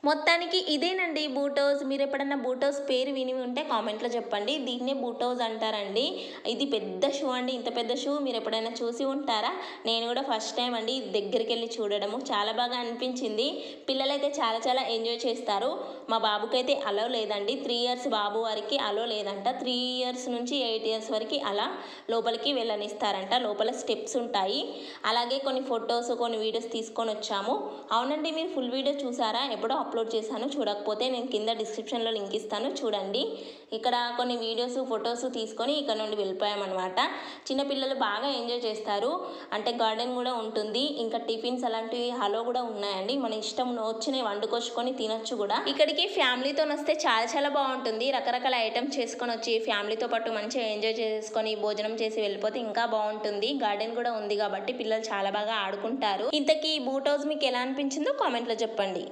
మొత్తానికి ఇదేనండి boot house. మీరెప్పుడన్నా బూట్ హౌస్ పేరు విని ఉంటే కామెంట్‌లో చెప్పండి. దీన్నే బూట్ హౌస్ అంటారండి. ఇది పెద్ద షూ అండి. ఇంత పెద్ద షూ మీరెప్పుడైనా చూసి ఉంటారా? నేను కూడా ఫస్ట్ టైమ్ అండి దగ్గరికెళ్ళి చూడడము. చాలా బాగా అనిపించింది. పిల్లలైతే చాలా చాలా ఎంజాయ్ చేస్తారు. మా బాబుకైతే అలో లేదండి. 3 ఇయర్స్ బాబు వారికి అలో లేదంట. 3 ఇయర్స్ నుంచి 8 ఇయర్స్ వరకు అలా లోపలికి వెళ్ళనిస్తారంట. లోపల స్టెప్స్ ఉంటాయి. అలాగే కొన్ని ఫొటోస్, కొన్ని వీడియోస్ తీసుకొనొచ్చాము. అవునండి, మీరు ఫుల్ వీడియో చూసారా? ఎప్పుడో అప్లోడ్ చేశాను. చూడకపోతే నేను కింద డిస్క్రిప్షన్లో లింక్ ఇస్తాను, చూడండి. ఇక్కడ కొన్ని వీడియోస్, ఫొటోస్ తీసుకొని ఇక్కడ నుండి వెళ్ళిపోయామన్నమాట. చిన్నపిల్లలు బాగా ఎంజాయ్ చేస్తారు. అంటే గార్డెన్ కూడా ఉంటుంది. ఇంకా టిఫిన్స్ అలాంటివి హలో కూడా ఉన్నాయండి. మన ఇష్టం వచ్చినవి వండుకొచ్చుకొని తినొచ్చు కూడా. ఇక్కడికి ఫ్యామిలీతో వస్తే చాలా చాలా బాగుంటుంది. రకరకాల ఐటమ్స్ చేసుకొని వచ్చి ఫ్యామిలీతో పాటు మంచిగా ఎంజాయ్ చేసుకొని భోజనం చేసి వెళ్ళిపోతే ఇంకా బాగుంటుంది. గార్డెన్ కూడా ఉంది కాబట్టి పిల్లలు చాలా బాగా ఆడుకుంటారు. ఇంతకీ బూట్ హౌస్ మీకు ఎలా అనిపించిందో కామెంట్లో చెప్పండి.